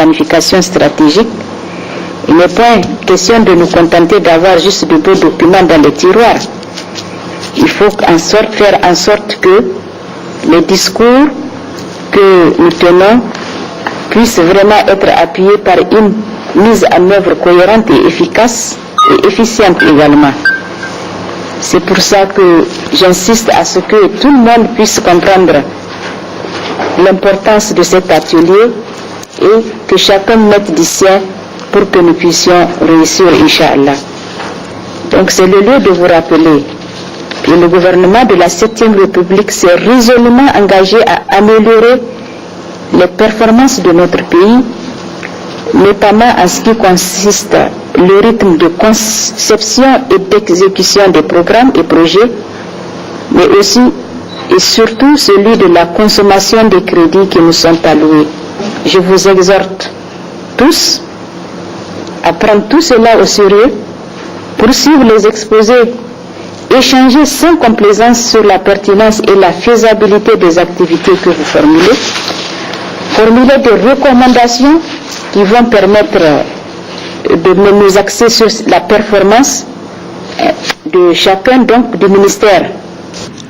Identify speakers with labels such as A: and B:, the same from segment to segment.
A: planification stratégique. Il n'est pas question de nous contenter d'avoir juste de beaux documents dans les tiroirs. Il faut faire en sorte que les discours que nous tenons puissent vraiment être appuyés par une mise en œuvre cohérente et efficace et efficiente également. C'est pour ça que j'insiste à ce que tout le monde puisse comprendre l'importance de cet atelier et que chacun mette du sien pour que nous puissions réussir, Inch'Allah. Donc c'est le lieu de vous rappeler que le gouvernement de la 7e République s'est résolument engagé à améliorer les performances de notre pays, notamment en ce qui consiste le rythme de conception et d'exécution des programmes et projets, mais aussi et surtout celui de la consommation des crédits qui nous sont alloués. Je vous exhorte tous à prendre tout cela au sérieux, poursuivre les exposés, échanger sans complaisance sur la pertinence et la faisabilité des activités que vous formulez, formuler des recommandations qui vont permettre de nous axer sur la performance de chacun donc du ministère.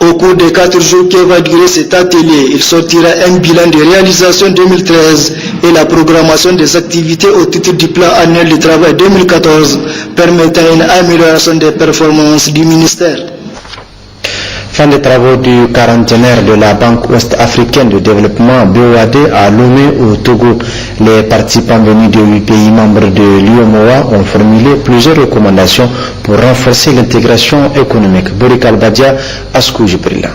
B: Au cours des 4 jours qui va durer cet atelier, il sortira un bilan de réalisation 2013 et la programmation des activités au titre du plan annuel de travail 2014 permettant une amélioration des performances du ministère.
C: Fin des travaux du quarantenaire de la Banque ouest-africaine de développement BOAD à Lomé au Togo. Les participants venus de 8 pays membres de l'UEMOA ont formulé plusieurs recommandations pour renforcer l'intégration économique. Borik Al-Badia, Askou Jibrila.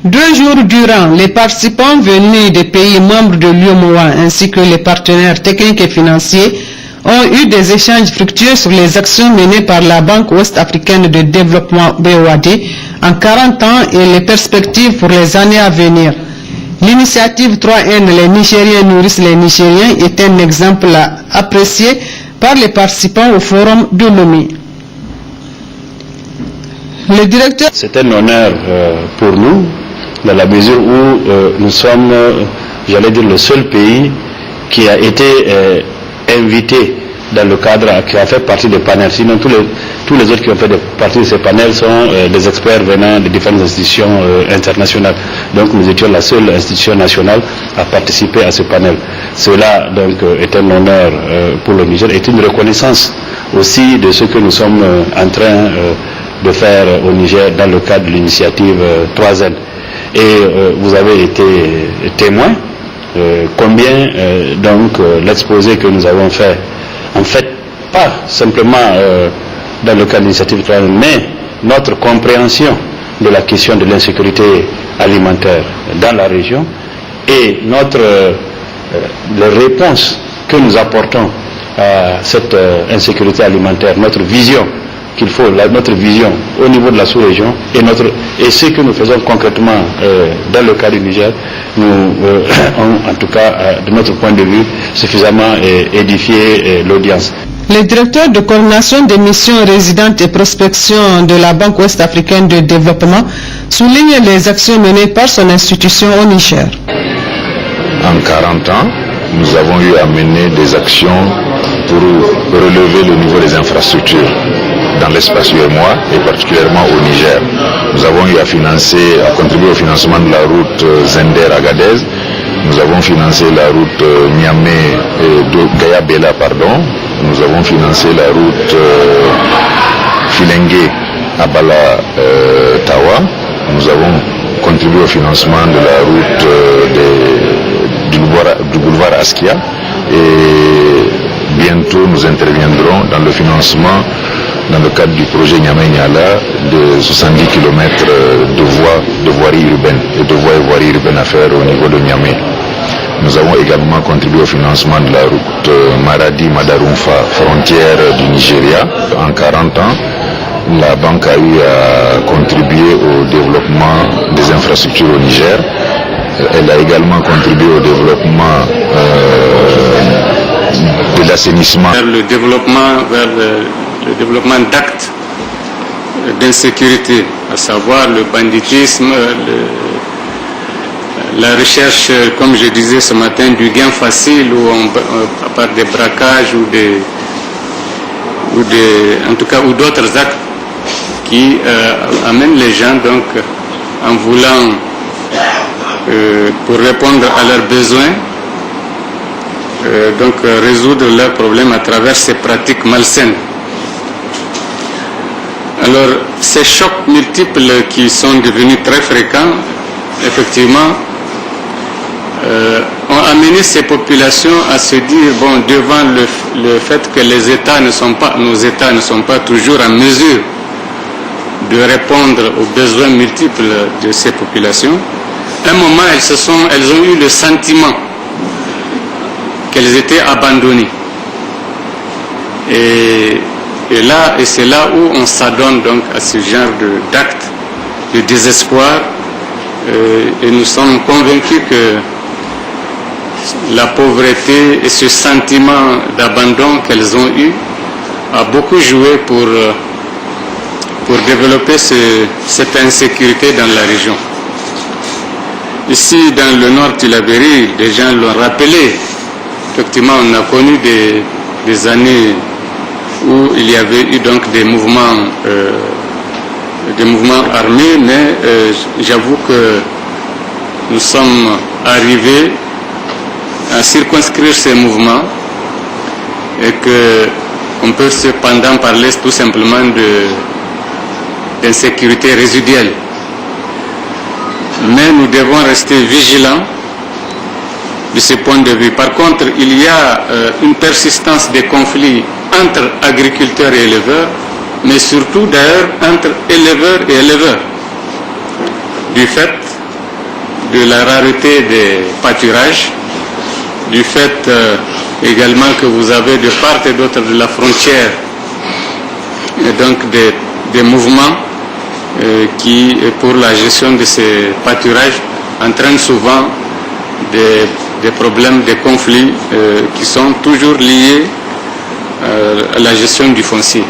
D: 2 jours durant, les participants venus des pays membres de l'UEMOA ainsi que les partenaires techniques et financiers ont eu des échanges fructueux sur les actions menées par la Banque ouest-africaine de développement BOAD en 40 ans et les perspectives pour les années à venir. L'initiative 3N, les Nigériens nourrissent les Nigériens, est un exemple apprécié par les participants au forum de Lomé. Le directeur...
E: C'est un honneur pour nous, dans la mesure où nous sommes, j'allais dire, le seul pays qui a été invité dans le cadre, qui a fait partie des panels. Sinon tous les autres qui ont fait partie de ces panels sont des experts venant de différentes institutions internationales. Donc nous étions la seule institution nationale à participer à ce panel. Cela donc est un honneur pour le Niger, est une reconnaissance aussi de ce que nous sommes en train de faire au Niger dans le cadre de l'initiative 3N. Et vous avez été témoin combien donc l'exposé que nous avons fait, en fait, pas simplement dans le cadre de l'initiative 3N, mais notre compréhension de la question de l'insécurité alimentaire dans la région et les réponses que nous apportons à cette insécurité alimentaire, notre vision qu'il faut, notre vision au niveau de la sous-région et ce que nous faisons concrètement dans le cas du Niger, nous ont en tout cas, de notre point de vue, suffisamment édifié l'audience.
D: Le directeur de coordination des missions résidentes et prospection de la Banque ouest-africaine de développement souligne les actions menées par son institution au Niger.
F: En 40 ans, nous avons eu à mener des actions pour relever le niveau des infrastructures dans l'espace UEMOA et particulièrement au Niger. Nous avons eu à contribuer au financement de la route Zender-Agadez. Nous avons financé la route Gaya-Bela, Nous avons financé la route Filengue-Abala-Tawa. Nous avons contribué au financement de la route du boulevard Askia. Et bientôt nous interviendrons dans le financement dans le cadre du projet Niamey-Niala de 70 km de voirie urbaine et de voies et voirie urbaine à faire au niveau de Niamey. Nous avons également contribué au financement de la route Maradi-Madarumfa, frontière du Nigeria. En 40 ans, la banque a eu à contribuer au développement des infrastructures au Niger. Elle a également contribué au développement de l'assainissement.
G: Vers le développement d'actes d'insécurité, à savoir le banditisme, la recherche, comme je disais ce matin, du gain facile ou à part des braquages ou d'autres actes qui amènent les gens donc en voulant pour répondre à leurs besoins résoudre leurs problèmes à travers ces pratiques malsaines. Alors ces chocs multiples qui sont devenus très fréquents effectivement ont amené ces populations à se dire devant le fait que nos États ne sont pas toujours en mesure de répondre aux besoins multiples de ces populations, à un moment elles ont eu le sentiment qu'elles étaient abandonnées. Et c'est là où on s'adonne donc à ce genre d'actes de désespoir. Et nous sommes convaincus que la pauvreté et ce sentiment d'abandon qu'elles ont eu a beaucoup joué pour développer cette insécurité dans la région. Ici, dans le nord du Labéry, les gens l'ont rappelé. Effectivement, on a connu des années où il y avait eu donc des mouvements armés, mais j'avoue que nous sommes arrivés à circonscrire ces mouvements et qu'on peut cependant parler tout simplement d'insécurité résiduelle. Mais nous devons rester vigilants de ce point de vue. Par contre, il y a une persistance des conflits entre agriculteurs et éleveurs, mais surtout d'ailleurs entre éleveurs et éleveurs, du fait de la rareté des pâturages, du fait également que vous avez de part et d'autre de la frontière et donc des mouvements qui, pour la gestion de ces pâturages, entraînent souvent des problèmes, des conflits qui sont toujours liés à la gestion du foncier.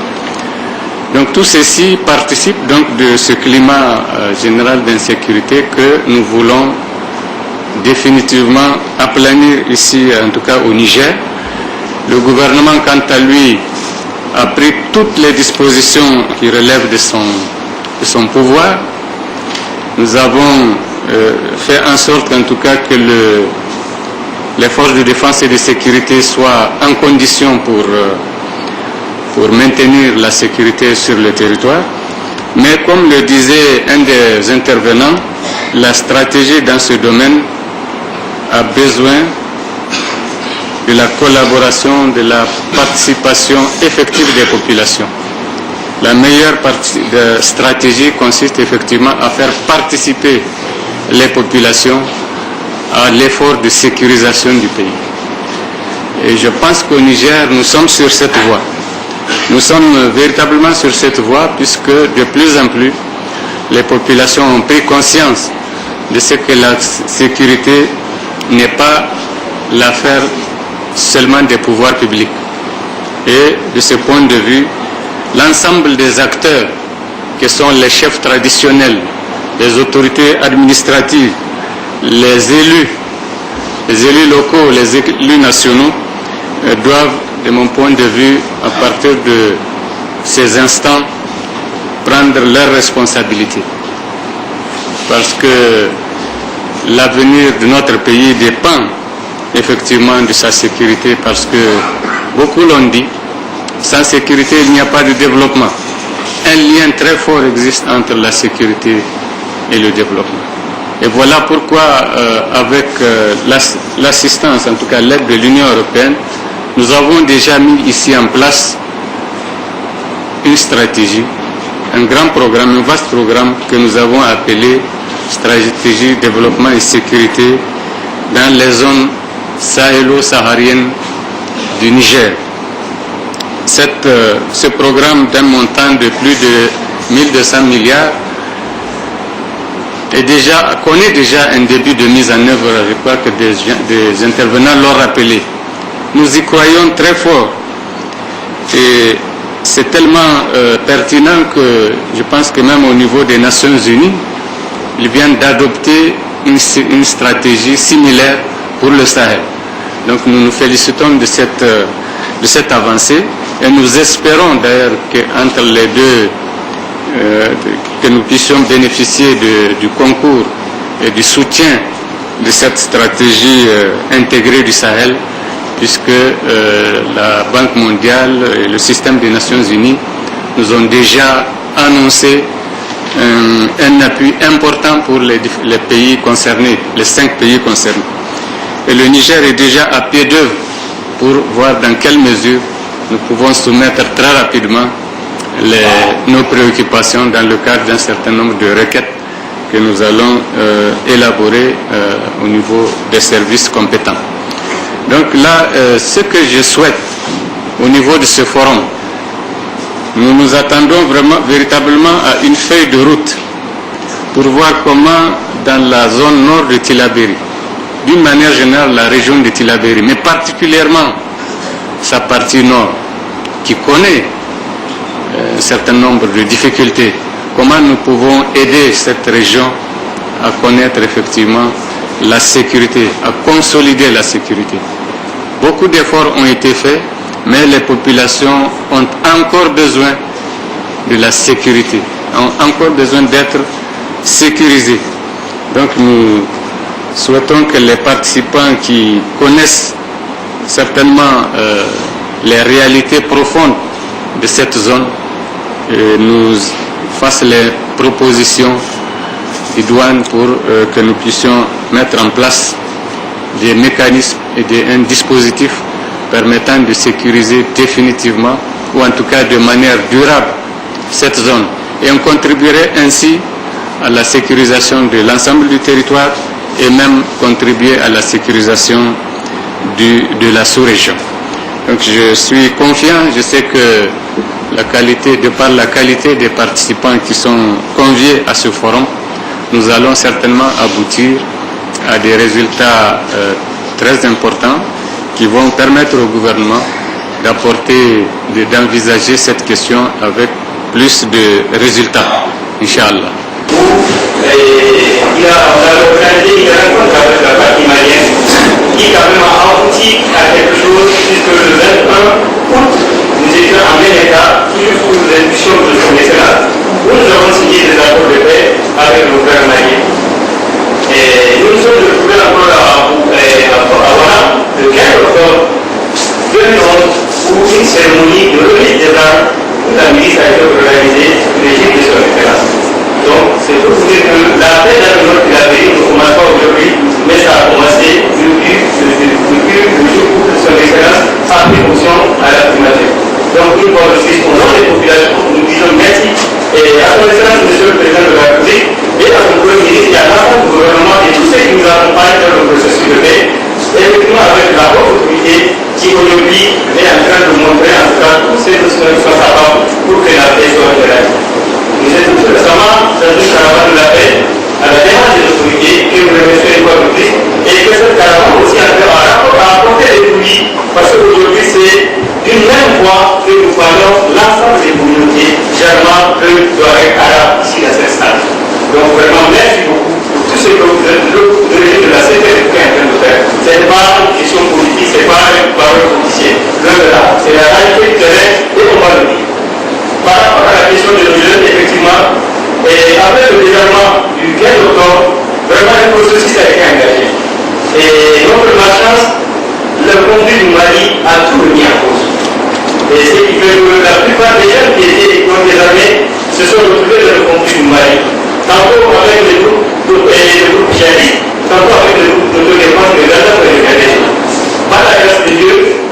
G: Donc tout ceci participe donc de ce climat général d'insécurité que nous voulons définitivement aplanir ici, en tout cas au Niger. Le gouvernement, quant à lui, a pris toutes les dispositions qui relèvent de son pouvoir. Nous avons fait en sorte, en tout cas, que les forces de défense et de sécurité soient en condition pour maintenir la sécurité sur le territoire. Mais comme le disait un des intervenants, la stratégie dans ce domaine a besoin de la collaboration, de la participation effective des populations. La meilleure stratégie consiste effectivement à faire participer les populations à l'effort de sécurisation du pays. Et je pense qu'au Niger, nous sommes sur cette voie. Nous sommes véritablement sur cette voie puisque de plus en plus, les populations ont pris conscience de ce que la sécurité n'est pas l'affaire seulement des pouvoirs publics. Et de ce point de vue, l'ensemble des acteurs, que sont les chefs traditionnels, les autorités administratives, les élus locaux, les élus nationaux, doivent, de mon point de vue, à partir de ces instants, prendre leurs responsabilités. Parce que l'avenir de notre pays dépend effectivement de sa sécurité, parce que beaucoup l'ont dit, sans sécurité il n'y a pas de développement. Un lien très fort existe entre la sécurité et le développement. Et voilà pourquoi avec l'assistance, en tout cas l'aide de l'Union européenne, nous avons déjà mis ici en place une stratégie, un grand programme, un vaste programme que nous avons appelé stratégie développement et sécurité dans les zones sahélo-sahariennes du Niger. Ce programme d'un montant de plus de 1200 milliards connaît déjà un début de mise en œuvre. Je crois que des intervenants l'ont rappelé. Nous y croyons très fort et c'est tellement pertinent que je pense que même au niveau des Nations Unies, ils viennent d'adopter une stratégie similaire pour le Sahel. Donc nous nous félicitons de cette avancée et nous espérons d'ailleurs qu'entre les deux, que nous puissions bénéficier du concours et du soutien de cette stratégie intégrée du Sahel, puisque la Banque mondiale et le système des Nations Unies nous ont déjà annoncé un appui important pour les pays concernés, les 5 pays concernés. Et le Niger est déjà à pied d'œuvre pour voir dans quelle mesure nous pouvons soumettre très rapidement nos préoccupations dans le cadre d'un certain nombre de requêtes que nous allons élaborer au niveau des services compétents. Donc là, ce que je souhaite au niveau de ce forum, nous nous attendons véritablement à une feuille de route pour voir comment dans la zone nord de Tillabéri, d'une manière générale la région de Tillabéri, mais particulièrement sa partie nord, qui connaît un certain nombre de difficultés, comment nous pouvons aider cette région à connaître effectivement la sécurité, à consolider la sécurité. Beaucoup d'efforts ont été faits, mais les populations ont encore besoin de la sécurité, ont encore besoin d'être sécurisées. Donc nous souhaitons que les participants qui connaissent certainement les réalités profondes de cette zone nous fassent les propositions idoines pour que nous puissions mettre en place des mécanismes et un dispositif permettant de sécuriser définitivement, ou en tout cas de manière durable, cette zone. Et on contribuerait ainsi à la sécurisation de l'ensemble du territoire et même contribuer à la sécurisation de la sous-région. Donc je suis confiant, je sais que de par la qualité des participants qui sont conviés à ce forum, nous allons certainement aboutir à des résultats très importants qui vont permettre au gouvernement d'envisager cette question avec plus de résultats, Inch'Allah.
H: Il a organisé une rencontre avec la partie malienne qui quand même a abouti à quelque chose, puisque le 21 août, nous étions en même état, toujours sous l'impulsion de son excellence, où nous avons signé des accords de paix avec le gouvernement malien. Et nous nous sommes retrouvés encore à Ouana, le 15 octobre 2011, où une cérémonie de remise des armes où la milice a été organisée sous l'égide de son excellence. Donc, c'est pour vous dire que la paix dans le nord de la pays ne commence pas aujourd'hui, mais ça a commencé depuis le jour où son excellence a pris fonction à la primature. Donc, une fois de plus, au nom des populations, nous disons merci et à son excellence, monsieur le président de la République, et à son premier ministre, et à l'ensemble du gouvernement et tous ceux qui nous accompagnent dans le processus de paix, effectivement avec la haute autorité qui aujourd'hui est en train de montrer en tout cas tous ces dossiers qui sont capables pour que la paix soit réalisée. Nous étions tout récemment dans une caravane de la paix à la demande des autorités que nous remercions une fois de plus et que cette caravane aussi a apporté des fruits parce qu'aujourd'hui c'est d'une même voix que nous parlons l'ensemble des communautés germanes, touaregs, arabes ici dans cette salle. Donc vraiment merci beaucoup pour tout ce que vous êtes de la CPF qui est en train de faire. Ce n'est pas une question politique, ce n'est pas une parole officielle. C'est la réalité du terrain et on va le dire. Par rapport à la question de nos jeunes, effectivement, et après le désarmement du 15 octobre, vraiment le processus a été engagé. Et notre malchance, le conflit du Mali a tout remis en cause. Et ce qui fait que la plupart des jeunes qui étaient dans les armées se sont retrouvés dans le conflit du Mali. Tantôt avec les groupes djihadistes, tantôt avec les groupes d'autodéfense de Gaza et de Gadej. Par la grâce de Dieu,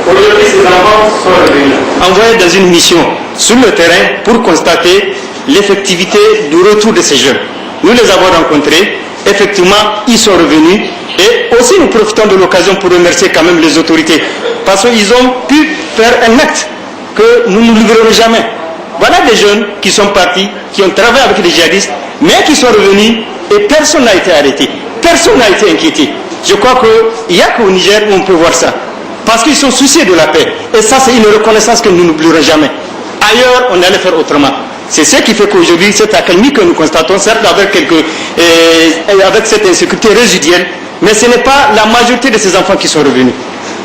H: aujourd'hui ces enfants sont revenus. Envoyés dans une mission sur le terrain pour constater l'effectivité du retour de ces jeunes. Nous les avons rencontrés, effectivement ils sont revenus et aussi nous profitons de l'occasion pour remercier quand même les autorités parce qu'ils ont pu faire un acte que nous ne livrerons jamais. Voilà des jeunes qui sont partis, qui ont travaillé avec les djihadistes, mais qui sont revenus et personne n'a été arrêté, personne n'a été inquiété. Je crois qu'il n'y a qu'au Niger où on peut voir ça. Parce qu'ils sont souciés de la paix. Et ça, c'est une reconnaissance que nous n'oublierons jamais. Ailleurs, on allait faire autrement.
I: C'est ce qui fait qu'aujourd'hui, cette accalmie que nous constatons, certes avec cette insécurité résiduelle, mais ce n'est pas la majorité de ces enfants qui sont revenus.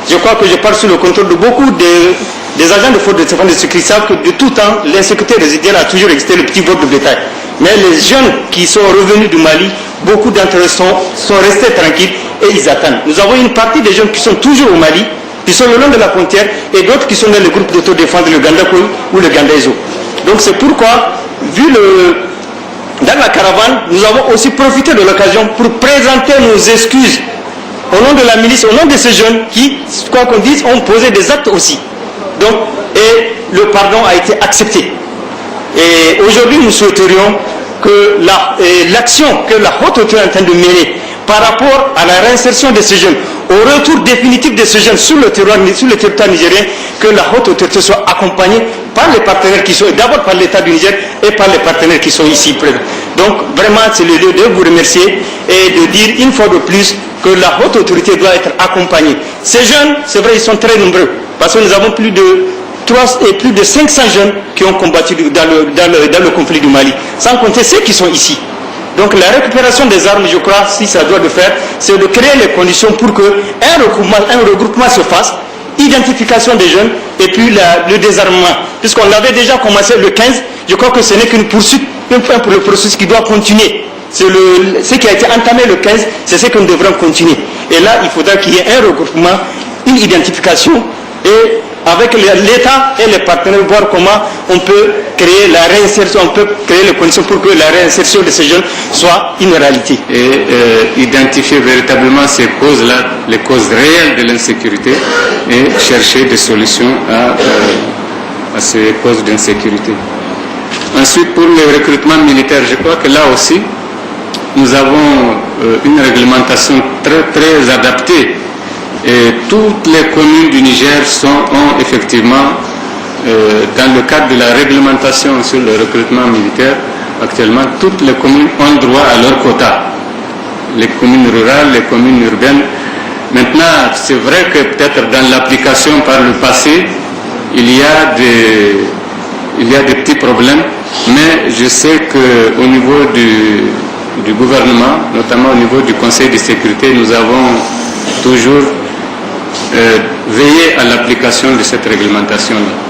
I: Je crois que je parle sous le contrôle de beaucoup des agents de force de défense de sécurité, savent que de tout temps, l'insécurité résiduelle a toujours existé, le petit vol de bétail. Mais les jeunes qui sont revenus du Mali, beaucoup d'entre eux sont restés tranquilles et ils attendent. Nous avons une partie des jeunes qui sont toujours au Mali, qui sont le long de la frontière, et d'autres qui sont dans le groupe d'autodéfense, le Gandakoy ou le Gandaizo. Donc c'est pourquoi, dans la caravane, nous avons aussi profité de l'occasion pour présenter nos excuses au nom de la milice, au nom de ces jeunes qui, quoi qu'on dise, ont posé des actes aussi. Donc, et le pardon a été accepté. Et aujourd'hui, nous souhaiterions que l'action que la haute autorité est en train de mener par rapport à la réinsertion de ces jeunes, au retour définitif de ces jeunes sur le territoire nigérien, que la haute autorité soit accompagnée par les partenaires qui sont, d'abord par l'État du Niger et par les partenaires qui sont ici présents. Donc vraiment, c'est le lieu de vous remercier et de dire une fois de plus que la haute autorité doit être accompagnée. Ces jeunes, c'est vrai, ils sont très nombreux, parce que nous avons plus de 500 jeunes qui ont combattu dans le conflit du Mali, sans compter ceux qui sont ici. Donc la récupération des armes, je crois, si ça doit le faire, c'est de créer les conditions pour qu'un regroupement se fasse, identification des jeunes et puis le désarmement. Puisqu'on l'avait déjà commencé le 15, je crois que ce n'est qu'une poursuite, pour le processus qui doit continuer. Ce qui a été entamé le 15, c'est ce que nous devrons continuer. Et là, il faudra qu'il y ait un regroupement, une identification, et avec l'État et les partenaires, voir comment on peut créer la réinsertion, on peut créer les conditions pour que la réinsertion de ces jeunes soit une réalité.
G: Et identifier véritablement ces causes-là, les causes réelles de l'insécurité, et chercher des solutions à ces causes d'insécurité. Ensuite, pour le recrutement militaire, je crois que là aussi, nous avons une réglementation très, très adaptée. Et toutes les communes du Niger ont effectivement, dans le cadre de la réglementation sur le recrutement militaire, actuellement, toutes les communes ont droit à leur quota. Les communes rurales, les communes urbaines. Maintenant, c'est vrai que peut-être dans l'application par le passé, il y a des petits problèmes, mais je sais qu'au niveau du gouvernement, notamment au niveau du Conseil de sécurité, nous avons toujours veiller à l'application de cette réglementation-là.